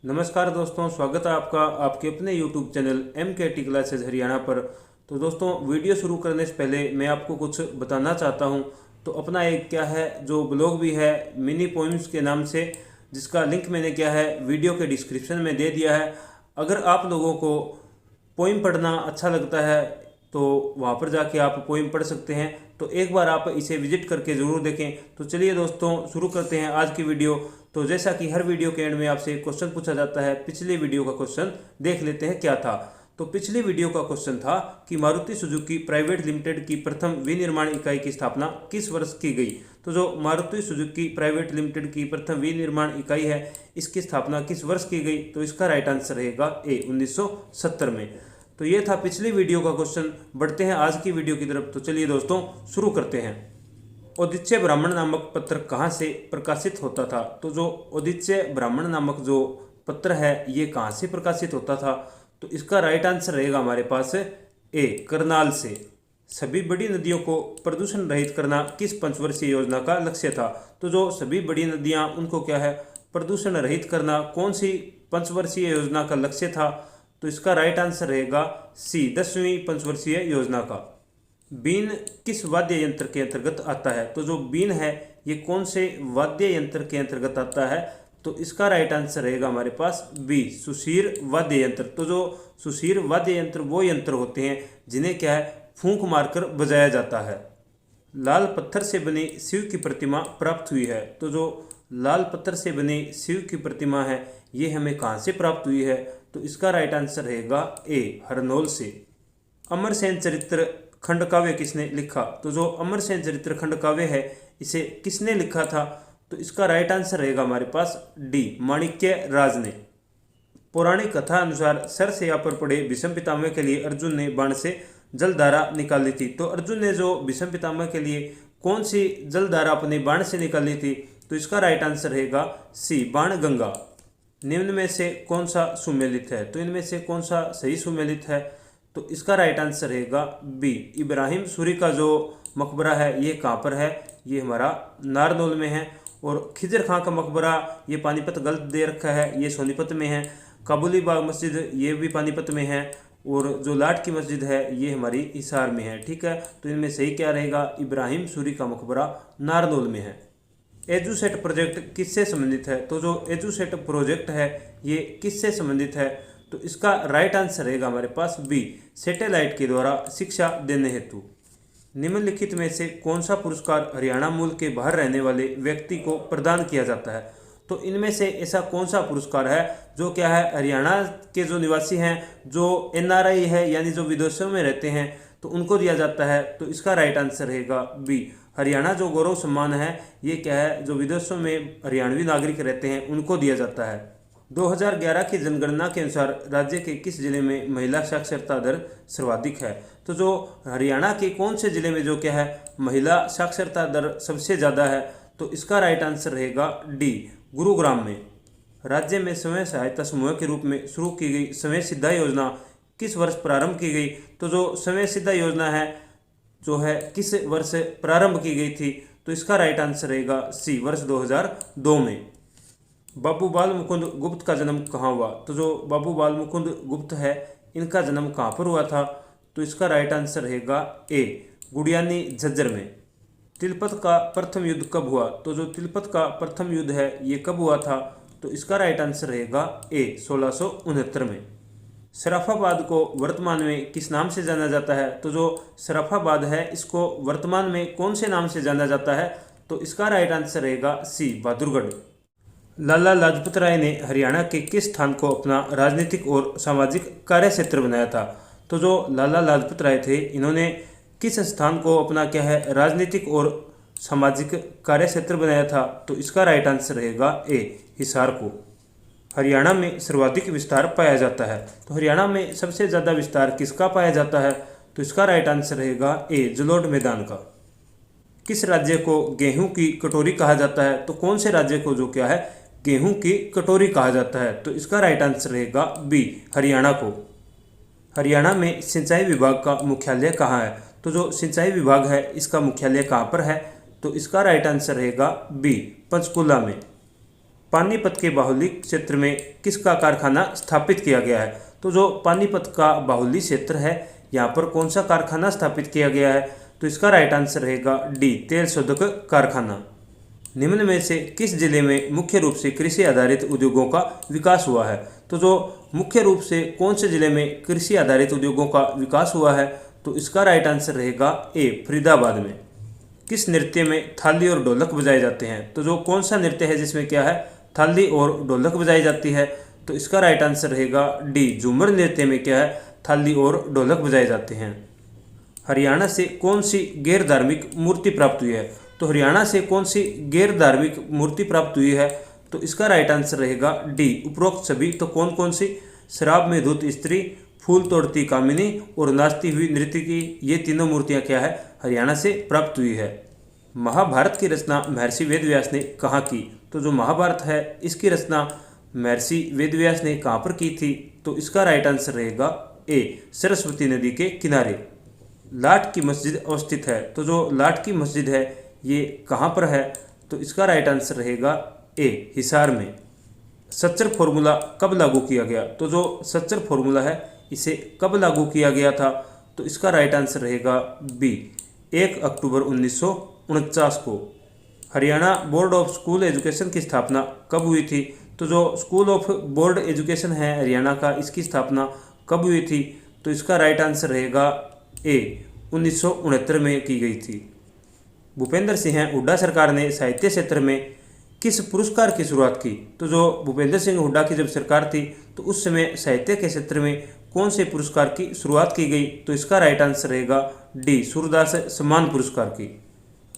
नमस्कार दोस्तों, स्वागत है आपका आपके अपने YouTube channel MKT classes Haryana पर। तो दोस्तों, वीडियो शुरू करने से पहले मैं आपको कुछ बताना चाहता हूं। तो अपना एक क्या है जो ब्लॉग भी है मिनी पोइम्स के नाम से, जिसका लिंक मैंने क्या है वीडियो के डिस्क्रिप्शन में दे दिया है। अगर आप लोगों को पोइम पढ़ना अच्छा लगता है तो वहाँ पर जाके आप पोइम पढ़ सकते हैं। तो एक बार आप इसे विजिट करके ज़रूर देखें। तो चलिए दोस्तों, शुरू करते हैं आज की वीडियो। तो जैसा कि हर वीडियो के एंड में आपसे एक क्वेश्चन पूछा जाता है, पिछली वीडियो का क्वेश्चन देख लेते हैं क्या था। तो पिछली वीडियो का क्वेश्चन था कि मारुति सुजुकी प्राइवेट लिमिटेड की प्रथम विनिर्माण इकाई की स्थापना किस वर्ष की गई। तो जो मारुति सुजुकी प्राइवेट लिमिटेड की प्रथम विनिर्माण इकाई है, इसकी स्थापना किस वर्ष की गई। तो इसका राइट आंसर रहेगा ए 1970 में। तो ये था पिछली वीडियो का क्वेश्चन। बढ़ते हैं आज की वीडियो की तरफ। तो चलिए दोस्तों, शुरू करते हैं। औदिच्य ब्राह्मण नामक पत्र कहाँ से प्रकाशित होता था। तो जो औदिच्य ब्राह्मण नामक जो पत्र है, ये कहाँ से प्रकाशित होता था। तो इसका राइट आंसर रहेगा हमारे पास ए करनाल से। सभी बड़ी नदियों को प्रदूषण रहित करना किस पंचवर्षीय योजना का लक्ष्य था। तो जो सभी बड़ी नदियाँ उनको क्या है प्रदूषण रहित करना, कौन सी पंचवर्षीय योजना का लक्ष्य था। तो इसका राइट आंसर रहेगा सी 10वीं पंचवर्षीय योजना का। बीन किस वाद्य यंत्र के अंतर्गत आता है। तो जो बीन है ये कौन से वाद्य यंत्र के अंतर्गत आता है। तो इसका राइट आंसर रहेगा हमारे पास बी सुशीर वाद्य यंत्र। तो जो सुशीर वाद्य यंत्र वो यंत्र होते हैं जिन्हें क्या है फूंक मारकर बजाया जाता है। लाल पत्थर से बनी शिव की प्रतिमा प्राप्त हुई है। तो जो लाल पत्थर से बनी शिव की प्रतिमा है, ये हमें कहाँ से प्राप्त हुई है। तो इसका राइट आंसर रहेगा ए हरनौल से। अमरसेन चरित्र खंड काव्य किसने लिखा। तो जो अमरसेन चरित्र खंड काव्य है, इसे किसने लिखा था। तो इसका राइट आंसर रहेगा हमारे पास डी माणिक्य राज ने। पौराणिक कथा अनुसार सरसैया पर पड़े भीष्म पितामह के लिए अर्जुन ने बाण से जलधारा निकाली थी। तो अर्जुन ने जो भीष्म पितामह के लिए कौन सी जलधारा अपने बाण से निकाली थी। तो इसका राइट आंसर रहेगा सी बाण गंगा। निम्न में से कौन सा सुमेलित है। तो इनमें से कौन सा सही सुमेलित है। तो इसका राइट आंसर रहेगा बी इब्राहिम सूरी का जो मकबरा है ये कहाँ पर है, ये हमारा नारनौल में है। और खिजर खां का मकबरा ये पानीपत गलत दे रखा है, ये सोनीपत में है। काबुली बाग मस्जिद ये भी पानीपत में है। और जो लाट की मस्जिद है ये हमारी हिसार में है। ठीक है, तो इनमें सही क्या रहेगा, इब्राहिम सूरी का मकबरा नारनौल में है। एजुसेट प्रोजेक्ट किससे संबंधित है। तो जो एजुसेट प्रोजेक्ट है ये किससे संबंधित है। तो इसका राइट आंसर रहेगा हमारे पास बी सैटेलाइट के द्वारा शिक्षा देने हेतु। निम्नलिखित में से कौन सा पुरस्कार हरियाणा मूल के बाहर रहने वाले व्यक्ति को प्रदान किया जाता है। तो इनमें से ऐसा कौन सा पुरस्कार है जो क्या है हरियाणा के जो निवासी हैं, जो NRI है यानी जो विदेशों में रहते हैं, तो उनको दिया जाता है। तो इसका राइट आंसर रहेगा बी हरियाणा जो गौरव सम्मान है, ये क्या है जो विदेशों में हरियाणवी नागरिक रहते हैं उनको दिया जाता है। 2011 की जनगणना के अनुसार राज्य के किस जिले में महिला साक्षरता दर सर्वाधिक है। तो जो हरियाणा के कौन से जिले में जो क्या है महिला साक्षरता दर सबसे ज़्यादा है। तो इसका राइट आंसर रहेगा डी गुरुग्राम में। राज्य में स्वयं सहायता समूह के रूप में शुरू की गई स्वयं सिद्धा योजना किस वर्ष प्रारंभ की गई। तो जो स्वयं सिद्धा योजना है जो है किस वर्ष प्रारंभ की गई थी। तो इसका राइट आंसर रहेगा सी वर्ष 2002 में। बाबू बाल मुकुंद गुप्त का जन्म कहाँ हुआ। तो जो बाबू बाल मुकुंद गुप्त है इनका जन्म कहाँ पर हुआ था। तो इसका राइट आंसर रहेगा ए गुड़ियानी झज्जर में। तिलपत का प्रथम युद्ध कब हुआ। तो जो तिलपत का प्रथम युद्ध है ये कब हुआ था। तो इसका राइट आंसर रहेगा ए 1669 में। शराफाबाद को वर्तमान में किस नाम से जाना जाता है। तो जो शराफाबाद है इसको वर्तमान में कौन से नाम से जाना जाता है। तो इसका राइट आंसर रहेगा सी बहादुरगढ़। लाला लाजपत राय ने हरियाणा के किस स्थान को अपना राजनीतिक और सामाजिक कार्य क्षेत्र बनाया था। तो जो लाला लाजपत राय थे इन्होंने किस स्थान को अपना क्या है राजनीतिक और सामाजिक कार्य क्षेत्र बनाया था। तो इसका राइट आंसर रहेगा ए हिसार को। हरियाणा में सर्वाधिक विस्तार पाया जाता है। तो हरियाणा में सबसे ज़्यादा विस्तार किसका पाया जाता है। तो इसका राइट आंसर रहेगा ए जलोढ़ मैदान का। किस राज्य को गेहूं की कटोरी कहा जाता है। तो कौन से राज्य को जो क्या है गेहूं की कटोरी कहा जाता है। तो इसका राइट आंसर रहेगा बी हरियाणा को। हरियाणा में सिंचाई विभाग का मुख्यालय कहाँ है। तो जो सिंचाई विभाग है इसका मुख्यालय कहाँ पर है। तो इसका राइट आंसर रहेगा बी पंचकुला में। पानीपत के बाहुली क्षेत्र में किसका कारखाना स्थापित किया गया है? तो जो पानीपत का बाहुली क्षेत्र है यहाँ पर कौन सा कारखाना स्थापित किया गया है? तो इसका राइट आंसर रहेगा डी, तेल शोधक कारखाना। निम्न में से किस जिले में मुख्य रूप से कृषि आधारित उद्योगों का विकास हुआ है? तो जो मुख्य रूप से कौन से जिले में कृषि आधारित उद्योगों का विकास हुआ है? तो इसका राइट आंसर रहेगा ए, फरीदाबाद में। किस नृत्य में थाली और ढोलक बजाए जाते हैं? तो जो कौन सा नृत्य है जिसमें क्या है, थाली और ढोलक बजाई जाती है? तो इसका राइट आंसर रहेगा डी, झूमर नृत्य में क्या है, थाली और ढोलक बजाए जाते हैं। हरियाणा से कौन सी गैर धार्मिक मूर्ति प्राप्त हुई है? तो हरियाणा से कौन सी गैर धार्मिक मूर्ति प्राप्त हुई है? तो इसका राइट आंसर रहेगा डी, उपरोक्त सभी। तो कौन कौन सी? शराब में धुत स्त्री, फूल तोड़ती कामिनी और नाचती हुई नर्तकी, ये तीनों मूर्तियां क्या है, हरियाणा से प्राप्त हुई है। महाभारत की रचना महर्षि वेदव्यास ने कहाँ की? तो जो महाभारत है इसकी रचना महर्षि वेदव्यास ने कहाँ पर की थी? तो इसका राइट आंसर रहेगा ए, सरस्वती नदी के किनारे। लाट की मस्जिद अवस्थित है, तो जो लाट की मस्जिद है ये कहाँ पर है? तो इसका राइट आंसर रहेगा ए, हिसार में। सच्चर फॉर्मूला कब लागू किया गया? तो जो सच्चर फॉर्मूला है इसे कब लागू किया गया था? तो इसका राइट आंसर रहेगा बी, 1 अक्टूबर 1949 को। Haryana board of school education की स्थापना कब हुई थी? तो जो स्कूल ऑफ बोर्ड एजुकेशन है हरियाणा का, इसकी स्थापना कब हुई थी? तो इसका राइट आंसर रहेगा ए, 1969 में की गई थी। भूपेंद्र सिंह हुड्डा सरकार ने साहित्य क्षेत्र में किस पुरस्कार की शुरुआत की? तो जो भूपेंद्र सिंह हुड्डा की जब सरकार थी तो उस समय साहित्य के क्षेत्र में कौन से पुरस्कार की शुरुआत की गई? तो इसका राइट आंसर रहेगा डी, सूरदास सम्मान पुरस्कार की।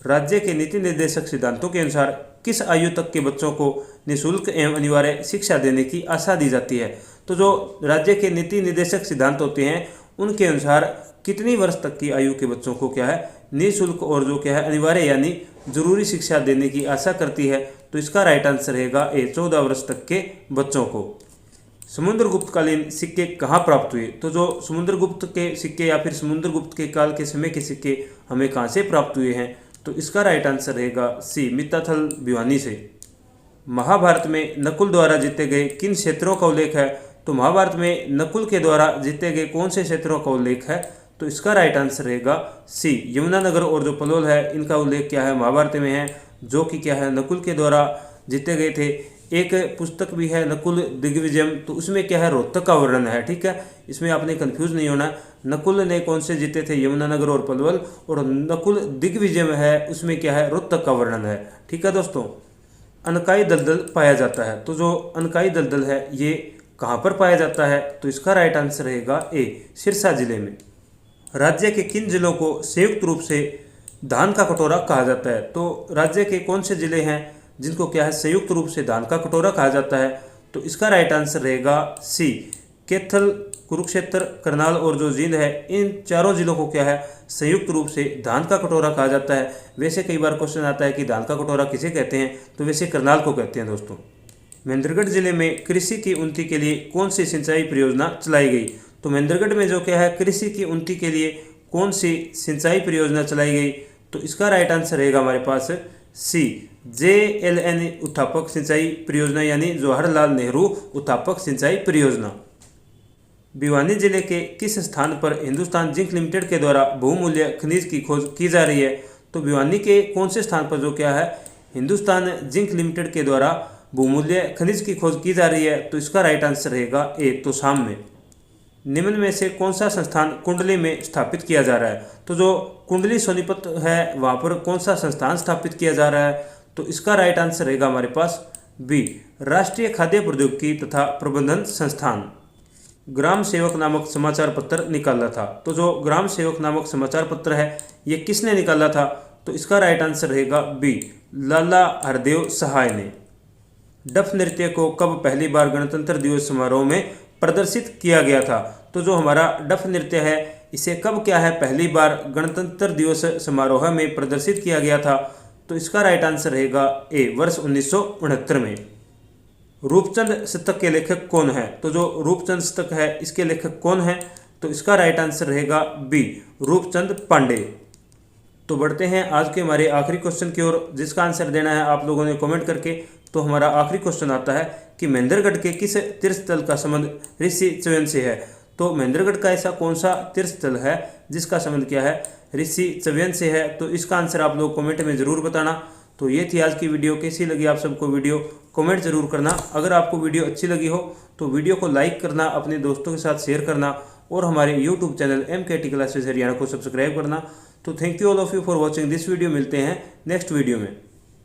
राज्य के नीति निर्देशक सिद्धांतों के अनुसार किस आयु तक के बच्चों को निःशुल्क एवं अनिवार्य शिक्षा देने की आशा दी जाती है? तो जो राज्य के नीति निर्देशक सिद्धांत होते हैं उनके अनुसार कितनी वर्ष तक की आयु के बच्चों को क्या है, निःशुल्क और जो क्या है अनिवार्य यानी जरूरी शिक्षा देने की आशा करती है? तो इसका राइट आंसर रहेगा ए, 14 वर्ष तक के बच्चों को। समुद्रगुप्तकालीन सिक्के कहाँ प्राप्त हुए? तो जो समुद्रगुप्त के सिक्के या फिर समुद्रगुप्त के काल के समय के सिक्के हमें कहाँ से प्राप्त हुए हैं? तो इसका राइट आंसर रहेगा सी, मित्ताथल भिवानी से। महाभारत में नकुल द्वारा जीते गए किन क्षेत्रों का उल्लेख है? तो महाभारत में नकुल के द्वारा जीते गए कौन से क्षेत्रों का उल्लेख है? तो इसका राइट आंसर रहेगा सी, यमुनानगर और जो पलोल है इनका उल्लेख क्या है, महाभारत में है, जो कि क्या है नकुल के द्वारा जीते गए थे। एक पुस्तक भी है नकुल दिग्विजयम, तो उसमें क्या है रोहतक का वर्णन है। ठीक है, इसमें आपने कंफ्यूज नहीं होना। नकुल ने कौन से जीते थे, यमुनानगर और पलवल, और नकुल दिग्विजय है उसमें क्या है रोहतक का वर्णन है। ठीक है दोस्तों, अनकाई दलदल पाया जाता है, तो जो अनकाई दलदल है ये कहाँ पर पाया जाता है? तो इसका राइट आंसर रहेगा ए, सिरसा जिले में। राज्य के किन जिलों को संयुक्त रूप से धान का कटोरा कहा जाता है? तो राज्य के कौन से जिले हैं जिनको क्या है संयुक्त रूप से धान का कटोरा कहा जाता है? तो इसका राइट आंसर रहेगा सी, कैथल, कुरुक्षेत्र, करनाल और जो जींद है, इन चारों जिलों को क्या है संयुक्त रूप से धान का कटोरा कहा जाता है। वैसे कई बार क्वेश्चन आता है कि धान का कटोरा किसे कहते हैं, तो वैसे करनाल को कहते हैं दोस्तों। महेंद्रगढ़ जिले में कृषि की उन्नति के लिए कौन सी सिंचाई परियोजना चलाई गई? तो महेंद्रगढ़ में जो क्या है कृषि की उन्नति के लिए कौन सी सिंचाई परियोजना चलाई गई? तो इसका राइट आंसर रहेगा हमारे पास सी, JLN उत्थापक सिंचाई परियोजना यानी जवाहरलाल नेहरू उत्थापक सिंचाई परियोजना। भिवानी जिले के किस स्थान पर हिंदुस्तान जिंक लिमिटेड के द्वारा बहुमूल्य खनिज की खोज की जा रही है? तो भिवानी के कौन से स्थान पर जो क्या है हिंदुस्तान जिंक लिमिटेड के द्वारा बहुमूल्य खनिज की खोज की जा रही है? तो इसका राइट आंसर रहेगा ए, तोशाम में। निम्न में से कौन सा संस्थान कुंडली में स्थापित किया जा रहा है? तो जो कुंडली सोनीपत है वहाँ पर कौन सा संस्थान स्थापित किया जा रहा है? तो इसका राइट आंसर रहेगा हमारे पास बी, राष्ट्रीय खाद्य प्रौद्योगिकी तथा प्रबंधन संस्थान। ग्राम सेवक नामक समाचार पत्र निकाला था, तो जो ग्राम सेवक नामक समाचार पत्र है ये किसने निकाला था? तो इसका राइट आंसर रहेगा बी, लाला हरदेव सहाय ने। डफ नृत्य को कब पहली बार गणतंत्र दिवस समारोह में प्रदर्शित किया गया था? तो जो हमारा डफ नृत्य है इसे कब क्या है पहली बार गणतंत्र दिवस समारोह में प्रदर्शित किया गया था? तो इसका राइट आंसर रहेगा ए, वर्ष 1969 में। रूपचंद शतक के लेखक कौन है? तो जो रूपचंद शतक है इसके लेखक कौन है? तो इसका राइट आंसर रहेगा बी, रूपचंद पांडे। तो बढ़ते हैं आज के हमारे आखिरी क्वेश्चन की ओर, जिसका आंसर देना है आप लोगों ने कमेंट करके। तो हमारा आखिरी क्वेश्चन आता है कि महेंद्रगढ़ के किस तीर्थ स्थल का संबंध ऋषि च्यवन से है। तो महेंद्रगढ़ का ऐसा कौन सा तीर्थ स्थल है जिसका संबंध क्या है, ऋषि च्यवन से है। तो इसका आंसर आप लोग कमेंट में ज़रूर बताना। तो ये थी आज की वीडियो। कैसी लगी आप सबको वीडियो कमेंट ज़रूर करना। अगर आपको वीडियो अच्छी लगी हो तो वीडियो को लाइक करना, अपने दोस्तों के साथ शेयर करना और हमारे YouTube channel MKT classes Haryana को सब्सक्राइब करना। तो thank you all of you for watching this video. मिलते हैं नेक्स्ट वीडियो में।